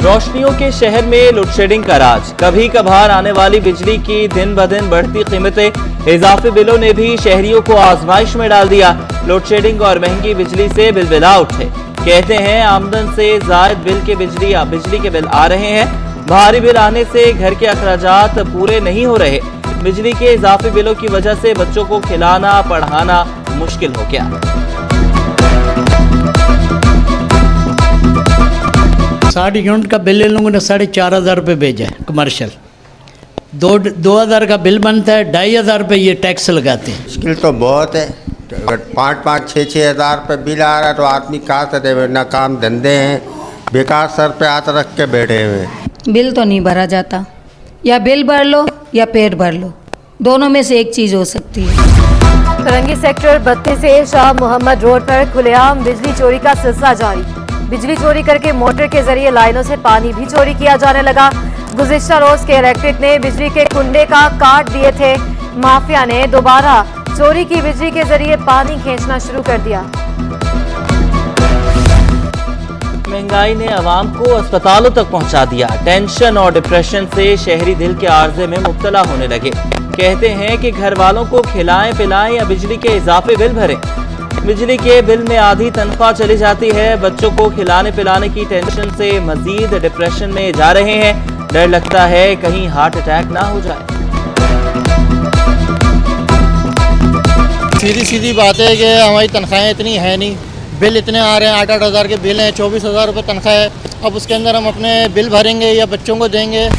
रोशनियों के शहर में लोडशेडिंग का राज। कभी कभार आने वाली बिजली की दिन ब दिन बढ़ती कीमतें, इजाफी बिलों ने भी शहरियों को आजमाइश में डाल दिया। लोडशेडिंग और महंगी बिजली से बिलबिला उठे। कहते हैं आमदन से जायद बिजली के बिल आ रहे हैं। भारी बिल आने से घर के अखराजात पूरे नहीं हो रहे। बिजली के इजाफी बिलों की वजह से बच्चों को खिलाना पढ़ाना मुश्किल हो गया। 60 यूनिट का बिल इन लोगों ने 4,500 रुपये भेजा है कमर्शियल। 2,000 का बिल बनता है, 2,500 रुपये ये टैक्स लगाते हैं। मुश्किल तो बहुत है। अगर 5-5, 6-6 हज़ार रुपये बिल आ रहा है तो आदमी कहाँ से देवे? ना काम धंधे हैं, बेकार सर पे हाथ रख के बैठे हुए। बिल तो नहीं भरा जाता, या बिल भर लो या पेट भर लो, दोनों में से एक चीज़ हो सकती है। फरंगी सेक्टर 32 से शाह मोहम्मद रोड पर खुलेआम बिजली चोरी का सिलसिला जारी। बिजली चोरी करके मोटर के जरिए लाइनों से पानी भी चोरी किया जाने लगा। गुज़िश्ता रोज के इलेक्ट्रिक ने बिजली के कुंडे का काट दिए थे। माफिया ने दोबारा चोरी की बिजली के जरिए पानी खींचना शुरू कर दिया। महंगाई ने आवाम को अस्पतालों तक पहुंचा दिया। टेंशन और डिप्रेशन से शहरी दिल के आर्जे में मुब्तला होने लगे। कहते हैं कि घर वालों को खिलाएं पिलाएं या बिजली के इजाफे बिल भरें। बिजली के बिल में आधी तनख्वाह चली जाती है। बच्चों को खिलाने पिलाने की टेंशन से मजीद डिप्रेशन में जा रहे हैं। डर लगता है कहीं हार्ट अटैक ना हो जाए। सीधी बात है कि हमारी तनख्वाहें इतनी है नहीं, बिल इतने आ रहे हैं, 8-8 हज़ार के बिल हैं, 24,000 रुपये तनख्वाह है। अब उसके अंदर हम अपने बिल भरेंगे या बच्चों को देंगे?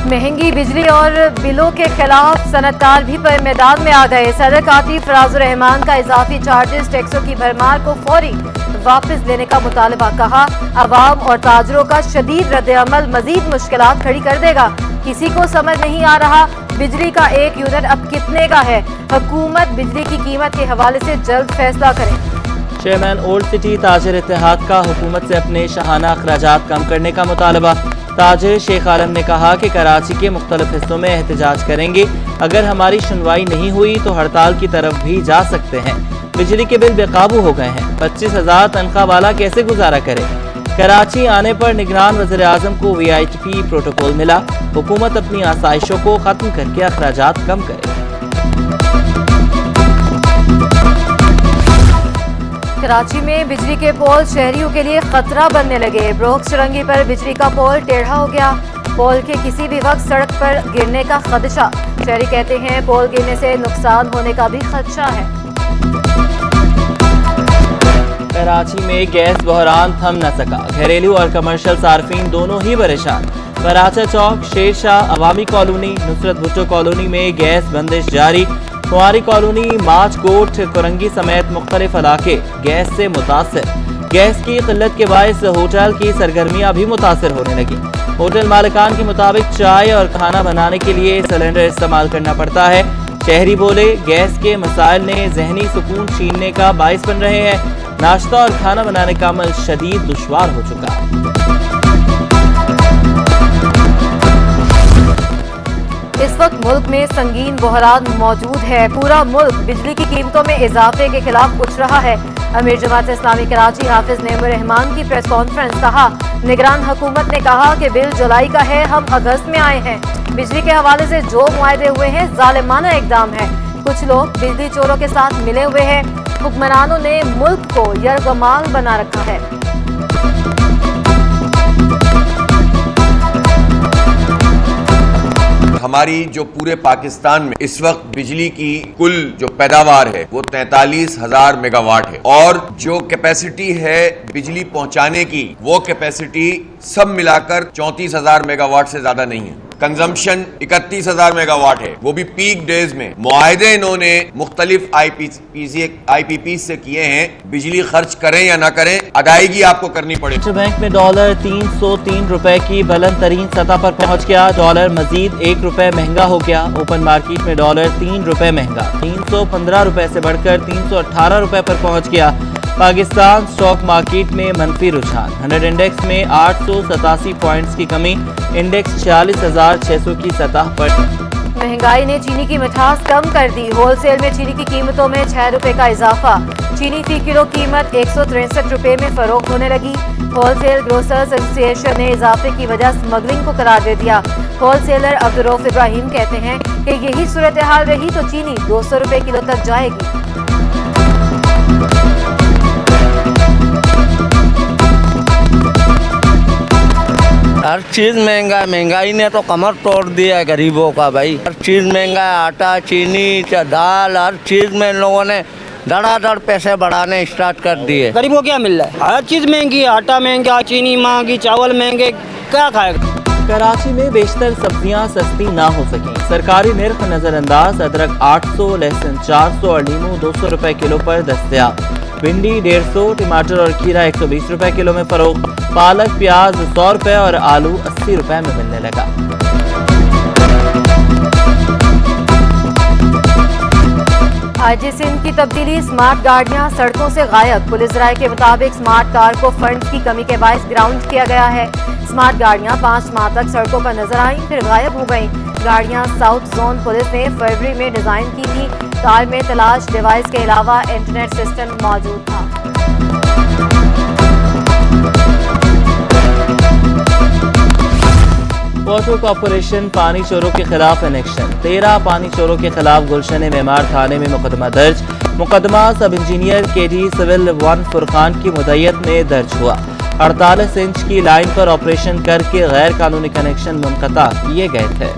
महंगी बिजली और बिलों के खिलाफ सनतकार भी पर मैदान में आ गए। सदर कातिब फराजुर रहमान का इजाफी चार्जेस टैक्सों की भरमार को फौरी वापस लेने का मुतालबा। कहा अवाम और ताजरों का शदीद रद्द-ए-अमल मजीद मुश्किलात खड़ी कर देगा। किसी को समझ नहीं आ रहा बिजली का एक यूनिट अब कितने का है। हुकूमत बिजली की कीमत के हवाले से जल्द फैसला करे। चेयरमैन ओल्ड सिटी ताजिर इत्तेहाद का हुकूमत से अपने शाहाना अखराजात कम करने का मुतालबा। ताजिर शेख आलम ने कहा कि कराची के मुख्तलिफ हिस्सों में एहतजाज करेंगे। अगर हमारी सुनवाई नहीं हुई तो हड़ताल की तरफ भी जा सकते हैं। बिजली के बिल बेकाबू हो गए हैं। 25,000 तनख्वाह वाला कैसे गुजारा करे। कराची आने पर निगरान वज़ीर आज़म को VIP प्रोटोकॉल मिला। हुकूमत अपनी आसाइशों को खत्म करके अखराजात कम करे। कराची में बिजली के पोल शहरियों के लिए खतरा बनने लगे। ब्रोक सुरंगी पर बिजली का पोल टेढ़ा हो गया। पोल के किसी भी वक्त सड़क पर गिरने का खदशा। शहरी कहते हैं पोल गिरने से नुकसान होने का भी खदशा है। कराची में गैस बहरान थम न सका। घरेलू और कमर्शियल सार्फिन दोनों ही परेशान। कराचा चौक, शेरशाह, अवामी कॉलोनी, नुसरत भुट्टो कॉलोनी में गैस बंदिश जारी। कुंवारी कॉलोनी, माच कोट, कुरंगी समेत मुख्तलिफ इलाके गैस से मुतासर। गैस की किल्लत के बायस होटल की सरगर्मियां भी मुतासर होने लगी। होटल मालिकान के मुताबिक चाय और खाना बनाने के लिए सिलेंडर इस्तेमाल करना पड़ता है। शहरी बोले गैस के मसाइल ने जहनी सुकून छीनने का बायस बन रहे हैं। नाश्ता और खाना बनाने का अमल शदीद दुश्वार हो चुका। इस वक्त मुल्क में संगीन बहरान मौजूद है। पूरा मुल्क बिजली की कीमतों में इजाफे के खिलाफ उठ रहा है। अमीर जमात इस्लामी कराची हाफिज नेमुर रहमान की प्रेस कॉन्फ्रेंस। कहा निगरान हुकूमत ने कहा कि बिल जुलाई का है, हम अगस्त में आए हैं। बिजली के हवाले से जो मुआहदे हुए हैं जालिमाना इकदाम है। कुछ लोग बिजली चोरों के साथ मिले हुए हैं। हुक्मरानों ने मुल्क को यरगमाल बना रखा है। हमारी जो पूरे पाकिस्तान में इस वक्त बिजली की कुल जो पैदावार है वो 43,000 मेगावाट है और जो कैपेसिटी है बिजली पहुंचाने की वो कैपेसिटी सब मिलाकर 34,000 मेगावाट से ज्यादा नहीं है। कंजम्पशन 31,000 मेगावाट है, वो भी पीक डेज में। मुआहदे इन्होंने मुख्तलिफ IPP से किए हैं। बिजली खर्च करें या ना करें, अदायगी आपको करनी पड़ेगी। बैंक में डॉलर 303 रुपए की बुलंद तरीन सतह पर पहुंच गया। डॉलर मजीद 1 रुपए महंगा हो गया। ओपन मार्केट में डॉलर 3 रुपए महंगा 315 रुपए से बढ़कर 318 रुपए पर पहुंच गया। पाकिस्तान स्टॉक मार्केट में मनफी रुझान। 100 इंडेक्स में 887 पॉइंट्स की कमी। इंडेक्स 46,600 की सतह पर। महंगाई ने चीनी की मिठास कम कर दी। होलसेल में चीनी की कीमतों में 6 रुपए का इजाफा। चीनी फी किलो कीमत 163 रुपए में फरोख्त होने लगी। होलसेल ग्रोसर्स एसोसिएशन ने इजाफे की वजह स्मगलिंग को करार दे दिया। होलसेलर अब्दुर्रऊफ इब्राहिम कहते हैं कि यही सूरत हाल रही तो चीनी 200 रुपए किलो तक जाएगी। हर चीज़ महंगा है। महंगाई ने तो कमर तोड़ दिया है गरीबों का भाई। हर चीज़ महंगा है, आटा, चीनी, दाल, हर चीज़ में इन लोगों ने धड़ाधड़ पैसे बढ़ाने स्टार्ट कर दिए। गरीबों को क्या मिल रहा है? हर चीज़ महंगी है, आटा महंगा, चीनी महंगी, चावल महंगे, क्या खाएगा? कराची में बेशतर सब्जियां सस्ती ना हो सकें। सरकारी निर्ख नजरअंदाज। अदरक 800, लहसुन 400 और नींबू 200 रुपए किलो पर दस्तयाब। भिंडी 150, टमाटर और खीरा 120 रुपए किलो में फरोख्त। पालक प्याज 100 रुपए और आलू 80 रुपए में मिलने लगा। आईजी सिंध की तब्दीली। स्मार्ट गाड़ियां सड़कों से गायब। पुलिस राय के मुताबिक स्मार्ट कार को फंड की कमी के बायस ग्राउंड किया गया है। स्मार्ट गाड़ियां 5 माह तक सड़कों पर नजर आईं, फिर गायब हो गईं। गाड़ियां साउथ जोन पुलिस ने फरवरी में डिजाइन की थी। कार में तलाश डिवाइस के अलावा इंटरनेट सिस्टम मौजूद था। वाटर कॉर्पोरेशन पानी चोरों के खिलाफ एक्शन। 13 पानी चोरों के खिलाफ गुलशन मेमार थाने में मुकदमा दर्ज। मुकदमा सब इंजीनियर केडी सिविल 1 फुरकान की मुद्दत में दर्ज हुआ। 48 इंच की लाइन पर ऑपरेशन करके गैर कानूनी कनेक्शन मुनक़ता किए गए थे।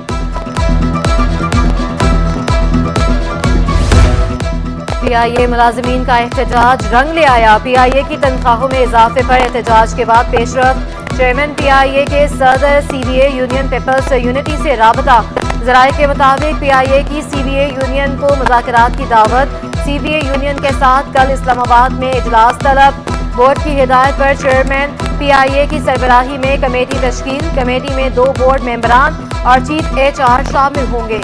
पीआईए मुलाजिमीन का एहतजाज रंग ले आया। पीआईए की तनख्वाहों में इजाफे पर एहतजाज के बाद पेशरफ। चेयरमैन पीआईए के सदर सीबीए यूनियन पीपल्स यूनिटी से राबता। जराये के मुताबिक पीआईए की सीबीए यूनियन को मुज़ाकरात की दावत। सीबीए यूनियन के साथ कल इस्लामाबाद में इजलास तलब। बोर्ड की हिदायत पर चेयरमैन पीआईए की सरबराही में कमेटी तश्कील। कमेटी में 2 बोर्ड मेंबरान और चीफ HR शामिल होंगे।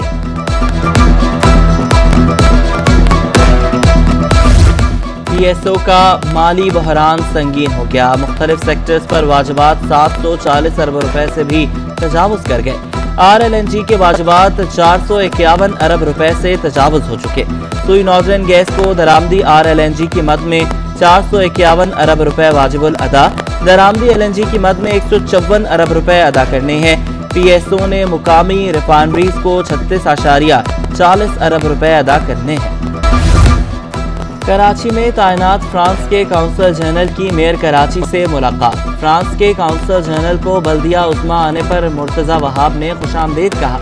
PSO का माली बहरान संगीन हो गया। मुख्तलिफ सेक्टर्स पर वाजिबात 740 अरब रुपए से भी तजावुज कर गए। RLNG के वाजिबात 451 अरब रुपए से तजावुज हो चुके। सुई नॉर्दर्न गैस को दरामदी RLNG की मद में 451 अरब रुपए वाजिबुल अदा। दरामदी LNG की मद में 154 अरब रुपए अदा करने हैं। PSO ने मुकामी रिफाइनरीज को 36.40 अरब रुपए अदा करने हैं। कराची में तैनात फ्रांस के काउंसल जनरल की मेयर कराची से मुलाकात। फ्रांस के काउंसल जनरल को बल्दिया उस्मा आने पर मुर्तज़ा वहाब ने खुशामदीद कहा।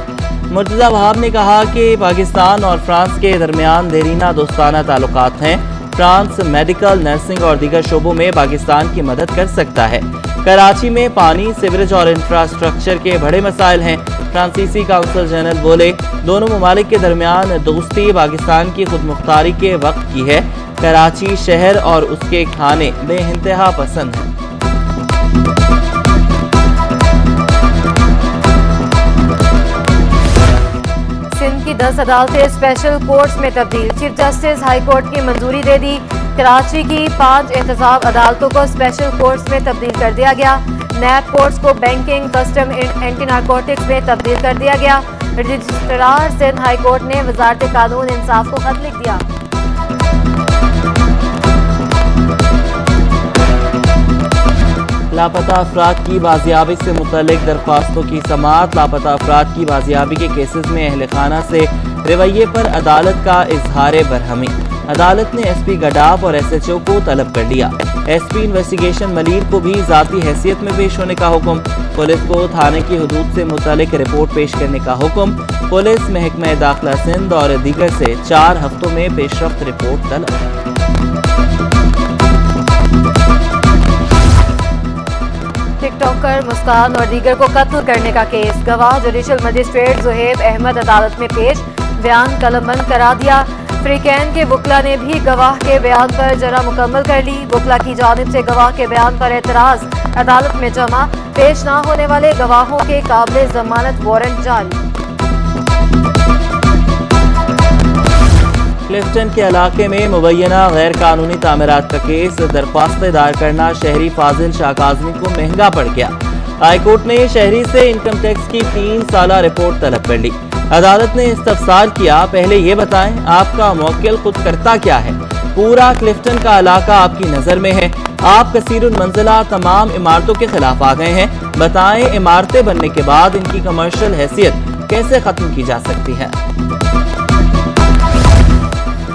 मुर्तज़ा वहाब ने कहा कि पाकिस्तान और फ्रांस के दरमियान देरीना दोस्ताना ताल्लुकात हैं। फ्रांस मेडिकल, नर्सिंग और दीगर शोबों में पाकिस्तान की मदद कर सकता है। कराची में पानी, सीवरेज और इंफ्रास्ट्रक्चर के बड़े मसाइल हैं। फ्रांसीसी काउंसल जनरल बोले, दोनों ममालिक के दरमियान दोस्ती पाकिस्तान की खुद मुख्तारी के वक्त की है। कराची शहर और उसके खाने बेइंतहा पसंद हैं। सिंध की 10 अदालतें स्पेशल कोर्ट्स में तब्दील। चीफ जस्टिस हाई कोर्ट की मंजूरी दे दी। कराची की 5 एहतसाब अदालतों को स्पेशल कोर्ट्स में तब्दील कर दिया गया। नैब कोर्ट्स को बैंकिंग, कस्टम, एंटी नारकोटिक्स में तब्दील कर दिया गया। रजिस्ट्रार सिंध हाई कोर्ट ने वजारत कानून इंसाफ को खत लिख दिया। लापता अफराद की बाजियाबी से मुतल्लिक दरख्वास्तों की समाअत। लापता अफराद की बाजियाबी के केसेस में अहल खाना से रवैये पर अदालत का इजहार बरहमी। अदालत ने SP गडाफ और SHO को तलब कर लिया। SP इन्वेस्टिगेशन मलीर को भी जाती हैसियत में पेश होने का हुक्म। पुलिस को थाने की हदूद से मुतालिक रिपोर्ट पेश करने का हुक्म। पुलिस, महकमा दाखिला सिंध और दीगर से 4 हफ्तों में पेशरफ्त रिपोर्ट तलब। टिकटॉकर मुस्कान और दीगर को कत्ल करने का केस। गवाह जुडिशल मजिस्ट्रेट जुहेब अहमद अदालत में पेश। बयान कलमबंद करा दिया। फ्रीकैन के वकला ने भी गवाह के बयान पर जरा मुकम्मल कर ली। वकला की जानिब से गवाह के बयान पर एतराज अदालत में जमा। पेश न होने वाले गवाहों के काबिल जमानत वारंट जारी। क्लिफ्टन के इलाके में मुबैना गैर कानूनी तामीरात का केस। दरख्वास्त दायर करना शहरी फाजिल शाह काज़मी को महंगा पड़ गया। हाईकोर्ट ने शहरी से इनकम टैक्स की 3 साला रिपोर्ट तलब कर ली। अदालत ने इस्तफसार किया, पहले ये बताएं आपका मुवक्किल खुद करता क्या है। पूरा क्लिफ्टन का इलाका आपकी नजर में है, आप कसीरुल मंजिला तमाम इमारतों के खिलाफ आ गए हैं। बताएं इमारतें बनने के बाद इनकी कमर्शियल हैसियत कैसे खत्म की जा सकती है।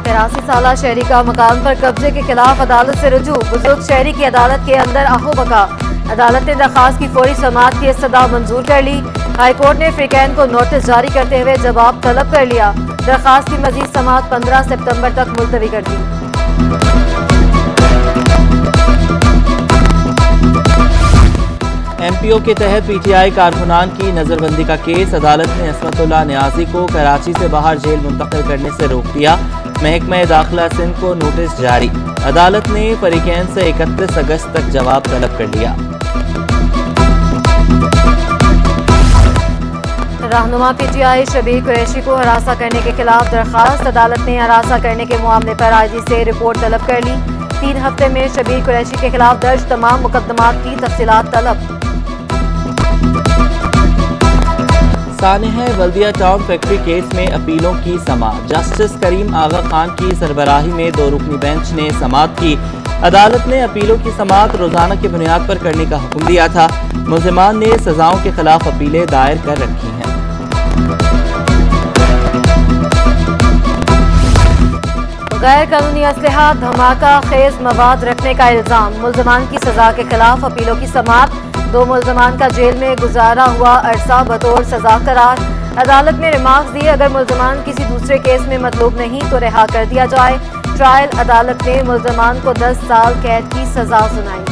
83 साला शहरी का मकान पर कब्जे के खिलाफ अदालत से रुजू। बुजुर्ग शहरी की अदालत के अंदर आहो बका। अदालत ने दरखास्त की फौरी समाअत की इस्तदा मंजूर कर ली। हाईकोर्ट ने फ्रीकैन को नोटिस जारी करते हुए जवाब तलब कर लिया। दरखास्त की मजीद समाअत 15 सितंबर तक मुलतवी कर दी। एमपीओ के तहत पीटीआई कारकुनान की नजरबंदी का केस। अदालत ने असमतुल्लाह नियाजी को कराची से बाहर जेल मुंतकिल करने से रोक दिया। महकमा दाखिला सिंध को नोटिस जारी। अदालत ने फरीकैन से 31 अगस्त तक जवाब तलब कर लिया। रहनुमा पीटीआई शबीर कुरैशी को हरासा करने के खिलाफ दरखास्त। अदालत ने हरासा करने के मामले पर आईजी से रिपोर्ट तलब कर ली। 3 हफ्ते में शबीर कुरैशी के खिलाफ दर्ज तमाम मुकदमात की तफसीलात तलब। सानेहा बल्दिया टाउन फैक्ट्री केस में अपीलों की समाअत। जस्टिस करीम आगा खान की सरबराही में 2 रुकनी बेंच ने समाअत की। अदालत ने अपीलों की समाअत रोजाना की बुनियाद पर करने का हुक्म दिया था। मुल्जिमान ने सजाओं के खिलाफ अपीलें दायर कर रखी हैं। गैर कानूनी असलहा धमाका खेज मवाद रखने का इल्जाम। मुल्जिमान की सजा के खिलाफ अपीलों की समाअत। 2 मुल्जिमान का जेल में गुजारा हुआ अरसा बतौर सजा करार। अदालत ने रिमार्क्स दिए, अगर मुल्जिमान किसी दूसरे केस में मतलूब नहीं तो रिहा कर दिया जाए। ट्रायल अदालत ने मुल्जिमान को 10 साल कैद की सजा सुनाई।